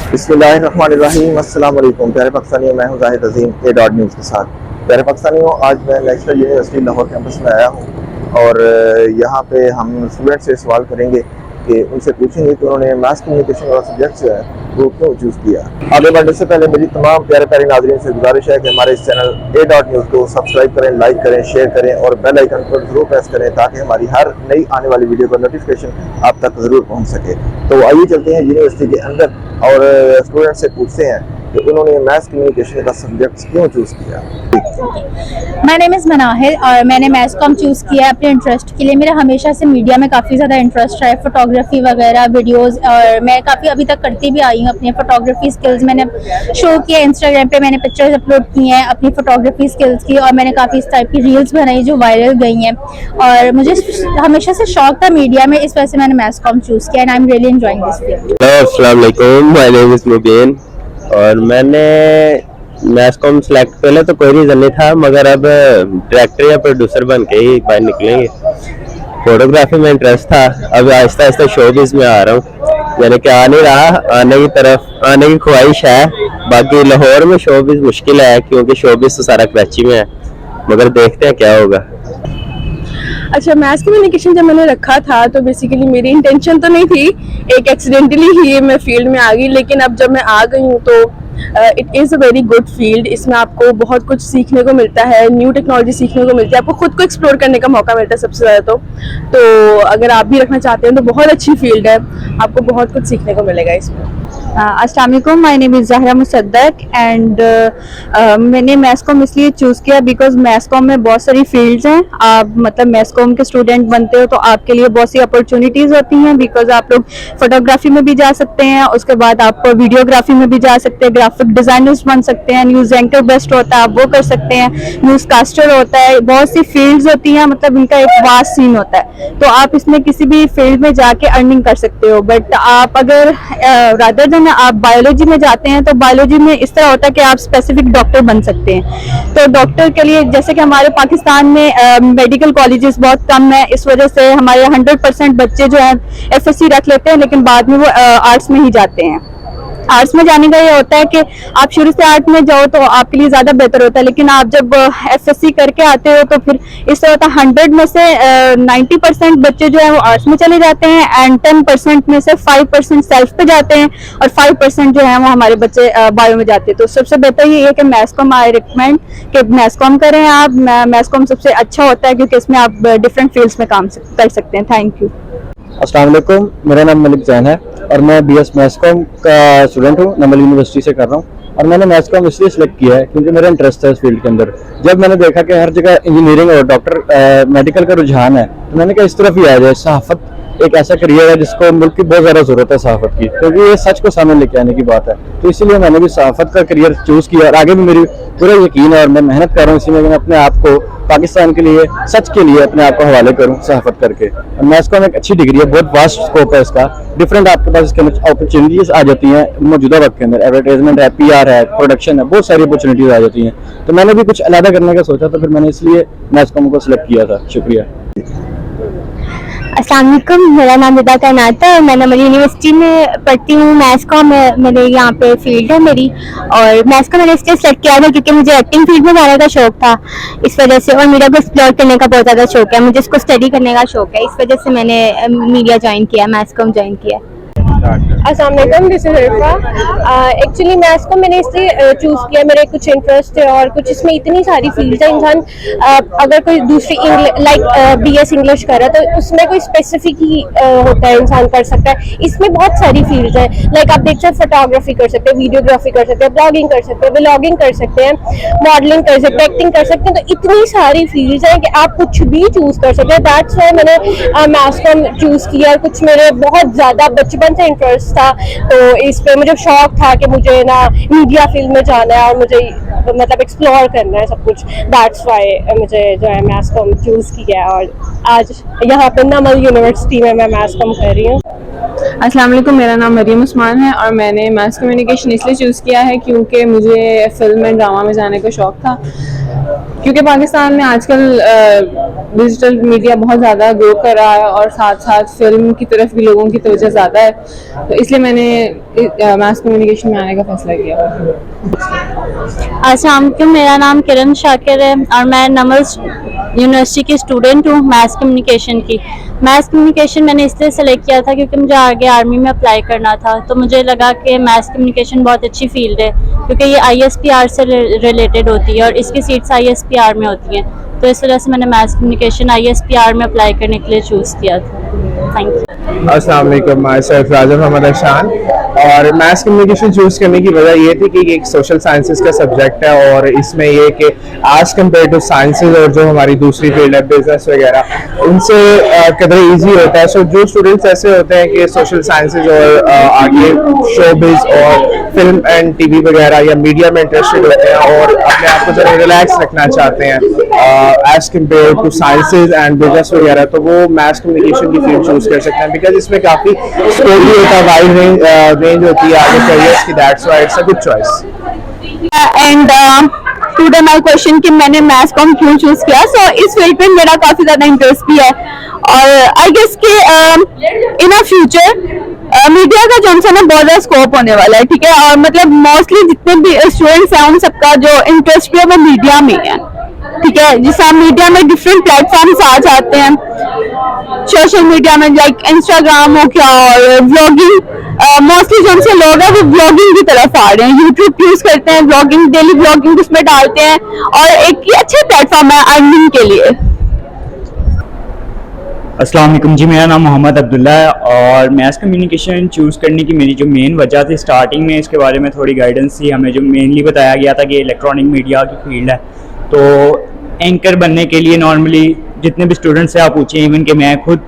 बिस्मिल्लाहिर्रहमानिर्रहीम। अस्सलाम वालेकुम प्यारे पाकिस्तानियों, मैं हूं जाहिद अजीम न्यूज़ के साथ। प्यारे पाकिस्तानियों, आज मैं नेशनल यूनिवर्सिटी लाहौर कैंपस में आया हूं और यहाँ पे हम स्टूडेंट से सवाल करेंगे कि उनसे पूछेंगे कि उन्होंने मास कम्युनिकेशन वाला सब्जेक्ट जो है वो क्यों चूज़ किया। आगे बढ़ने से पहले मेरी तमाम प्यारे प्यारे नाज़रीन से गुजारिश है कि हमारे इस चैनल न्यूज़ को सब्सक्राइब करें, लाइक करें, शेयर करें और बेल आइकन पर जरूर प्रेस करें ताकि हमारी हर नई आने वाली वीडियो का नोटिफिकेशन आप तक ज़रूर पहुँच सके। तो आइए चलते हैं यूनिवर्सिटी के अंदर और स्टूडेंट से पूछते हैं कि उन्होंने मैथ्स कम्युनिकेशन का सब्जेक्ट क्यों चूज़ किया। माय नेम इज़ मनाहिर और मैंने मैथ्स कॉम चूज़ किया है अपने इंटरेस्ट के लिए। मेरा हमेशा से मीडिया में काफ़ी ज़्यादा इंटरेस्ट है, फोटोग्राफी वगैरह, वीडियोस, और मैं काफ़ी अभी तक करती भी आई हूँ। अपनी फोटोग्राफी स्किल्स मैंने शो किया, इंस्टाग्राम पे मैंने पिक्चर्स अपलोड की हैं अपनी फोटोग्राफी स्किल्स की, और मैंने काफ़ी इस टाइप की रील्स बनाई जो वायरल गई हैं। और मुझे हमेशा से शौक था मीडिया में, इस वजह से मैंने मैथ्स कॉम चूज़ किया and I am really enjoying this field. अस्सलाम वालेकुम, माय नेम इज़ मुबीन और मैंने मैथ्स कॉम सेलेक्ट पहले तो कोई रीज़न नहीं था, मगर अब डायरेक्टर या प्रोड्यूसर बन के ही बाहर निकलेंगे। फोटोग्राफी में इंटरेस्ट था, अब आहिस्ता आहिस्ता शोबिज़ में आ रहा हूँ, यानी कि आ नहीं रहा, आने की तरफ आने की ख्वाहिश है। बाकी लाहौर में शोबिज़ मुश्किल है क्योंकि शोबिज़ तो सारा कराची में है, मगर देखते हैं क्या होगा। अच्छा, मैथ्स कम्युनिकेशन जब मैंने रखा था तो बेसिकली मेरी इंटेंशन तो नहीं थी, एक एक्सीडेंटली ही मैं फील्ड में आ गई। लेकिन अब जब मैं आ गई हूँ तो it is a very good field. इसमें आपको बहुत कुछ सीखने को मिलता है, न्यू टेक्नोलॉजी सीखने को मिलती है, आपको खुद को एक्सप्लोर करने का मौका मिलता है सबसे ज़्यादा। तो अगर आप भी रखना चाहते हैं तो बहुत अच्छी फील्ड है, आपको बहुत कुछ सीखने को मिलेगा इसमें। अस्सलाम वालेकुम, my name is Zahra Musaddiq and मैंने मैथ्स कॉम इसलिए चूज़ किया बिकॉज मैथ्स कॉम में बहुत सारी फील्ड्स हैं। आप मतलब मैथ्स कॉम के स्टूडेंट बनते हो तो आपके लिए बहुत सी अपॉर्चुनिटीज़ होती हैं, बिकॉज आप लोग फोटोग्राफी में भी जा सकते हैं, उसके बाद आप वीडियोग्राफी में भी जा सकते हैं, ग्राफिक डिज़ाइनर्स बन सकते हैं, न्यूज़ एंकर बेस्ट होता है आप वो कर सकते हैं, न्यूज़ कास्टर होता है, बहुत सी फील्ड्स होती हैं, मतलब इनका एक वास्ट सीन होता है। तो आप इसमें किसी भी फील्ड में जाके अर्निंग कर सकते हो। बट आप अगर रादर देन आप बायोलॉजी में जाते हैं तो बायोलॉजी में इस तरह होता है कि आप स्पेसिफिक डॉक्टर बन सकते हैं। तो डॉक्टर के लिए जैसे कि हमारे पाकिस्तान में मेडिकल कॉलेजेस बहुत कम है, इस वजह से हमारे 100% बच्चे जो हैं FSC रख लेते हैं, लेकिन बाद में वो आर्ट्स में ही जाते हैं। आर्ट्स में जाने का ये होता है कि आप शुरू से आर्ट में जाओ तो आपके लिए ज़्यादा बेहतर होता है, लेकिन आप जब FSC करके आते हो तो फिर इस तरह होता है 100 में से 90% बच्चे जो है वो आर्ट्स में चले जाते हैं एंड 10% में से 5% सेल्फ पे जाते हैं और 5% जो है वो हमारे बच्चे बायो में जाते हैं। तो सबसे बेहतर ये है कि मैथ्स कॉम आई रिकमेंड कि मैथ्स कॉम करें आप। मैथ्स कॉम सबसे अच्छा होता है क्योंकि इसमें आप डिफरेंट फील्ड्स में काम कर सकते हैं। Thank you. अस्सलाम वालेकुम, मेरा नाम मलिक जैन है और मैं BS मैथ्स कॉम का स्टूडेंट हूँ, नमल यूनिवर्सिटी से कर रहा हूँ। और मैंने मैथ्स कॉम इसलिए सिलेक्ट किया है क्योंकि मेरा इंटरेस्ट है इस फील्ड के अंदर। जब मैंने देखा कि हर जगह इंजीनियरिंग और डॉक्टर मेडिकल का रुझान है तो मैंने कहा इस तरफ ही आ जाए। सहाफ़त एक ऐसा करियर है जिसको मुल्क की बहुत ज़्यादा ज़रूरत है सहाफ़त की, क्योंकि ये सच को सामने लेके आने की बात है। तो इसीलिए मैंने भी सहाफ़त का करियर चूज़ किया और आगे भी मेरी पूरा यकीन है और मैं मेहनत कर रहा हूँ इसी में कि मैं अपने आप को पाकिस्तान के लिए, सच के लिए अपने आप को हवाले करूँ सहाफ़त करके। और मैथ्स कॉम एक अच्छी डिग्री है, बहुत वास्ट स्कोप है इसका, डिफरेंट आपके पास इसके अंदर अपॉर्चुनिटीज़ आ जाती हैं मौजूदा वक्त के अंदर। एडवर्टाइजमेंट है, PR है, प्रोडक्शन है, बहुत सारी अपॉर्चुनिटीज़ आ जाती हैं। तो मैंने भी कुछ अलग करने का सोचा, तो फिर मैंने इसलिए मैथ्स कॉम को सिलेक्ट किया था। शुक्रिया। अस्सलाम वालेकुम, मेरा नाम निदा कायनात है और मैं नमल यूनिवर्सिटी में पढ़ती हूँ। मैथ्स कॉम मेरे यहाँ पे फील्ड है मेरी, और मैथ्स को मैंने इसलिए सेलेक्ट किया था क्योंकि मुझे एक्टिंग फील्ड में जाने का शौक था इस वजह से, और मीडिया को एक्सप्लोर करने का बहुत ज़्यादा शौक है, मुझे इसको स्टडी करने का शौक है, इस वजह से मैंने मीडिया ज्वाइन किया, मैथ्स कॉम ज्वाइन किया। अस्सलाम वालेकुम, this is Irfa. Actually maths को मैंने इसलिए चूज़ किया, मेरे कुछ इंटरेस्ट है और कुछ इसमें इतनी सारी फील्ड्स है। इंसान अगर कोई दूसरी लाइक BS इंग्लिश कर रहा है तो उसमें कोई स्पेसिफिक ही होता है, इंसान कर सकता है। इसमें बहुत सारी फील्ड्स हैं, लाइक आप देख सकते हैं फोटोग्राफी कर सकते हैं, वीडियोग्राफी कर सकते हैं, ब्लॉगिंग कर सकते हैं, व्लॉगिंग कर सकते हैं, मॉडलिंग कर सकते हैं, एक्टिंग कर सकते हैं। तो इतनी सारी फील्ड्स हैं कि आप कुछ भी चूज़ कर सकते हैं। दैट्स वाई मैंने मैथ्स को चूज़ किया। कुछ मेरे बहुत ज़्यादा बचपन से इंटरेस्ट था, तो इस पे मुझे शौक था कि मुझे ना मीडिया फील्ड में जाना है और मुझे मतलब एक्सप्लोर करना है सब कुछ। दैट्स वाई मुझे जो है मैथ्स कॉम चूज़ किया है और आज यहाँ पे नमल यूनिवर्सिटी में मैं मैथ्स कॉम कर रही हूँ। अस्सलाम वालेकुम, मेरा नाम मरियम उस्मान है और मैंने मैथ्स कम्युनिकेशन इसलिए चूज़ किया है क्योंकि मुझे फिल्म एंड ड्रामा में जाने का शौक था। क्योंकि पाकिस्तान में आजकल डिजिटल मीडिया बहुत ज़्यादा ग्रो कर रहा है और साथ साथ फिल्म की तरफ भी लोगों की तवज्जो ज़्यादा है, तो इसलिए मैंने मास कम्युनिकेशन में आने का फैसला किया। अस्सलाम वालेकुम, मेरा नाम किरण शाकिर है और मैं नमल यूनिवर्सिटी की स्टूडेंट हूँ मैथ्स कम्युनिकेशन की। मैथ्स कम्युनिकेशन मैंने इसलिए सेलेक्ट किया था क्योंकि मुझे आगे आर्मी में अप्लाई करना था, तो मुझे लगा कि मैथ्स कम्युनिकेशन बहुत अच्छी फील्ड है क्योंकि ये ISPR से रिलेटेड होती है और इसकी सीट्स ISPR में होती हैं, तो इस वजह से मैंने मैथ्स कम्युनिकेशन ISPR में अप्लाई करने के लिए चूज़ किया था। Thank you. अस्सलाम वालेकुम, माय सेल्फ राजा मोहम्मद अरशान। और मैथ्स कम्युनिकेशन चूज़ करने की वजह ये थी कि एक सोशल साइंसेस का सब्जेक्ट है और इसमें ये कि एज कम्पेयर टू साइंसेज और जो हमारी दूसरी फील्ड है बिजनेस वगैरह, उनसे कदर ईजी होता है। सो जो स्टूडेंट्स ऐसे होते हैं कि सोशल साइंसेज और आगे शोबिज और फिल्म एंड TV वगैरह या मीडिया में इंटरेस्टेड होते हैं और अपने आप को जरा रिलैक्स रखना चाहते हैं as compare to sciences and business वगैरह, तो वो मैथ्स कम्युनिकेशन की फील्ड चूज कर सकते हैं बिकॉज इसमें काफ़ी स्कोप भी होता है, वाइड रेंज होती है आगे करियर्स की। That's why it's a good choice. And today my question कि मैंने मैथ्स कॉम क्यों चूज किया, सो इस फील्ड में मेरा काफी ज्यादा इंटरेस्ट भी है और आई गेस कि इन अ फ्यूचर मीडिया का जो है ना बहुत ज्यादा स्कोप होने वाला है, ठीक है। और मतलब मोस्टली जितने भी स्टूडेंट्स हैं उन सबका जो इंटरेस्ट भी है वो मीडिया में है, ठीक है। जैसे मीडिया में डिफरेंट प्लेटफॉर्म्स आ जाते हैं, सोशल मीडिया में लाइक इंस्टाग्राम हो गया और व्लॉगिंग, मोस्टली जो हमसे लोग हैं वो व्लॉगिंग की तरफ आ रहे हैं, यूट्यूब यूज करते हैं, व्लॉगिंग डेली व्लॉगिंग उसमें डालते हैं और एक ये अच्छा प्लेटफॉर्म है अर्निंग के लिए। अस्सलाम वालेकुम जी, मेरा नाम मोहम्मद अब्दुल्ला है और मैथ्स कम्युनिकेशन चूज़ करने की मेरी जो मेन वजह थी स्टार्टिंग में, इसके बारे में थोड़ी गाइडेंस थी। हमें जो मेनली बताया गया था कि इलेक्ट्रॉनिक मीडिया की फील्ड है, तो एंकर बनने के लिए नॉर्मली जितने भी स्टूडेंट्स से आप पूछें, इवन कि मैं खुद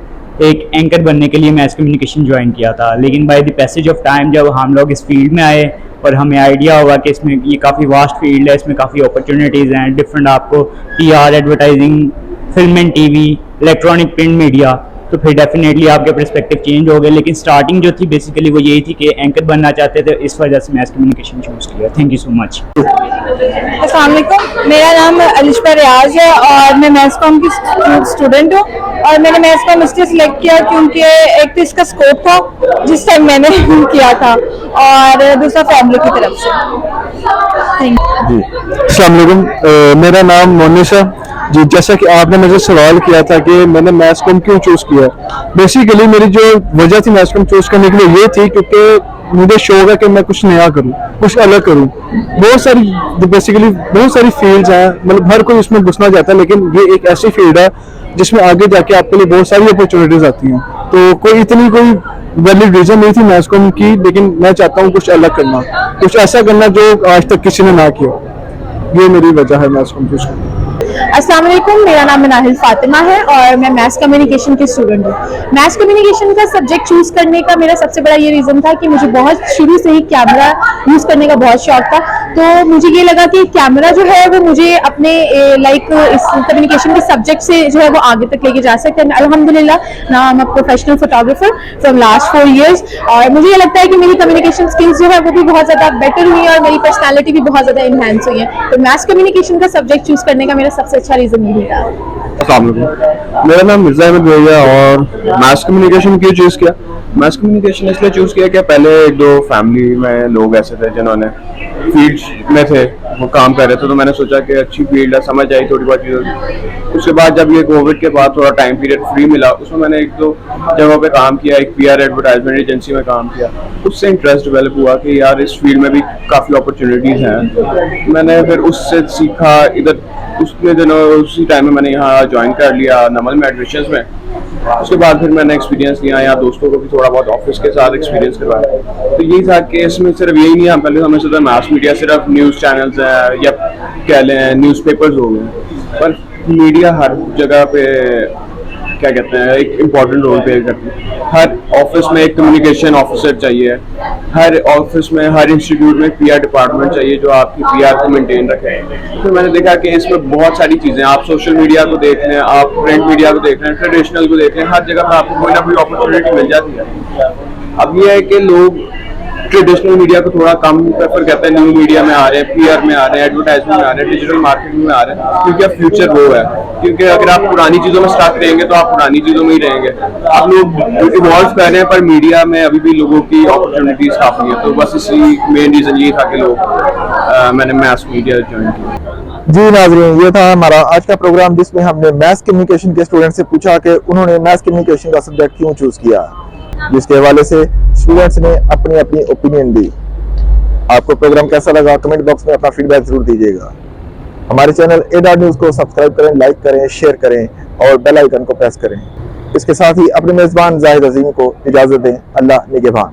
एक एंकर बनने के लिए मैथ्स कम्युनिकेशन ज्वाइन किया था, लेकिन by the passage of time जब हम लोग इस फील्ड में आए और हमें आइडिया हुआ कि इसमें ये काफ़ी वास्ट फील्ड है, इसमें काफ़ी अपॉर्चुनिटीज़ हैं, डिफरेंट आपको PR, advertising, film and TV, electronic print media, तो फिर डेफिनेटली आपके पर्सपेक्टिव चेंज हो गए। लेकिन स्टार्टिंग जो थी बेसिकली वो यही थी कि एंकर बनना चाहते थे, इस वजह से मैथ्स कम्युनिकेशन चूज़ किया। Thank you so much. अस्सलाम वालेकुम, मेरा नाम अलिशा रियाज है और मैं मैथ्स कॉम की स्टूडेंट हूँ और मैंने मैथ्स कॉम इसलिए सिलेक्ट किया क्योंकि एक तो इसका स्कोप था जिस टाइम मैंने किया था और दूसरा फैमिली की तरफ से। Thank you. अस्सलाम वालेकुम, मेरा नाम मोनिस है जी। जैसा कि आपने मुझे सवाल किया था कि मैंने मैथ्स कॉम क्यों चूज किया, बेसिकली मेरी जो वजह थी मैथ्स कॉम चूज करने के लिए ये थी क्योंकि मुझे शौक है कि मैं कुछ नया करूं, कुछ अलग करूं। बहुत सारी फील्ड्स हैं, मतलब हर कोई उसमें घुसना चाहता है, लेकिन ये एक ऐसी फील्ड है जिसमें आगे जाके आपके लिए बहुत सारी अपॉर्चुनिटीज आती हैं। तो कोई वैलिड रीजन नहीं थी मैथ्स कॉम की, लेकिन मैं चाहता हूँ कुछ अलग करना, कुछ ऐसा करना जो आज तक किसी ने ना किया। ये मेरी वजह है मैथ्स कॉम चूज करने। अस्सलाम वालेकुम, मेरा नाम नाहिल फातिमा है और मैं मैथ्स कम्युनिकेशन की स्टूडेंट हूँ। मैथ्स कम्युनिकेशन का सब्जेक्ट चूज करने का मेरा सबसे बड़ा ये रीज़न था कि मुझे बहुत शुरू से ही कैमरा यूज़ करने का बहुत शौक था, तो मुझे ये लगा कि कैमरा जो है वो मुझे अपने लाइक इस कम्युनिकेशन के सब्जेक्ट से जो है वो आगे तक लेके जा सकते हैं। अल्हम्दुलिल्लाह now I am a professional photographer from last 4 years और मुझे ये लगता है कि मेरी कम्युनिकेशन स्किल्स जो है वो भी बहुत ज़्यादा बेटर हुई है और मेरी पर्सनैलिटी भी बहुत ज़्यादा इन्हांस हुई है। तो मैथ्स कम्युनिकेशन का सब्जेक्ट चूज करने का मेरा सबसे अच्छा रीज़न यही था। अस्सलाम वालेकुम, मेरा नाम मिर्जा अहमद भैया और मैथ्स कम्युनिकेशन क्यों चूज किया? मैथ्स कम्युनिकेशन इसलिए चूज किया कि पहले 1-2 फैमिली में लोग ऐसे थे जिन्होंने फील्ड में थे, वो काम कर रहे थे, तो मैंने सोचा कि अच्छी फील्ड है, समझ आई थोड़ी बहुत चीज़ों। उसके बाद जब ये कोविड के बाद थोड़ा टाइम पीरियड फ्री मिला, उसमें मैंने 1-2 जगहों पे काम किया, एक PR एडवर्टाइजमेंट एजेंसी में काम किया। उससे इंटरेस्ट डेवलप हुआ कि यार इस फील्ड में भी काफ़ी अपॉर्चुनिटीज़ हैं। मैंने फिर उससे सीखा, इधर उसी टाइम में मैंने यहाँ ज्वाइन कर लिया नमल में एडमिशंस में। उसके बाद फिर मैंने एक्सपीरियंस लिया, यहाँ दोस्तों को भी थोड़ा बहुत ऑफिस के साथ एक्सपीरियंस करवाया। तो यही था कि इसमें सिर्फ यही नहीं, हम पहले समझते थे मैथ्स मीडिया सिर्फ न्यूज़ चैनल्स हैं या कह लें न्यूज़पेपर्स हो गए, पर मीडिया हर जगह पे क्या कहते हैं एक इम्पॉर्टेंट रोल प्ले करती है। हर ऑफिस में एक कम्युनिकेशन ऑफिसर चाहिए, हर ऑफिस में हर इंस्टीट्यूट में PR डिपार्टमेंट चाहिए जो आपकी PR को मेंटेन रखे। फिर मैंने देखा कि इसमें बहुत सारी चीज़ें, आप सोशल मीडिया को देख लें, आप प्रिंट मीडिया को देख लें, ट्रेडिशनल को देख लें, हर जगह पर आपको कोई ना कोई अपॉर्चुनिटी मिल जाती है। अब ये है कि लोग ट्रेडिशनल मीडिया को थोड़ा कम प्रेफर करते हैं, न्यू मीडिया में आ रहे हैं, पीआर में आ रहे हैं, एडवर्टाइजमेंट में आ रहे हैं, डिजिटल मार्केटिंग में आ रहे हैं, क्योंकि अब फ्यूचर वो है। क्योंकि अगर आप पुरानी चीज़ों में स्टक रहेंगे तो आप पुरानी चीज़ों में ही रहेंगे। आप लोग इवॉल्व कर रहे हैं, पर मीडिया में अभी भी लोगों की अपॉर्चुनिटीज काफ़ी है। तो बस इसी मेन रीज़न ये था कि मैंने मैस मीडिया ज्वाइन किया। जी नाज़रीन, ये था हमारा आज का प्रोग्राम, जिसमें हमने मैथ कम्युनिकेशन के स्टूडेंट से पूछा कि उन्होंने मैथ कम्युनिकेशन का सब्जेक्ट क्यों चूज किया, जिसके हवाले से स्टूडेंट्स ने अपनी अपनी ओपिनियन दी। आपको प्रोग्राम कैसा लगा कमेंट बॉक्स में अपना फीडबैक जरूर दीजिएगा। हमारे चैनल A.News को सब्सक्राइब करें, लाइक करें, शेयर करें और बेल आइकन को प्रेस करें। इसके साथ ही अपने मेजबान जाहिद अजीम को इजाजत दें। अल्लाह निगहबान।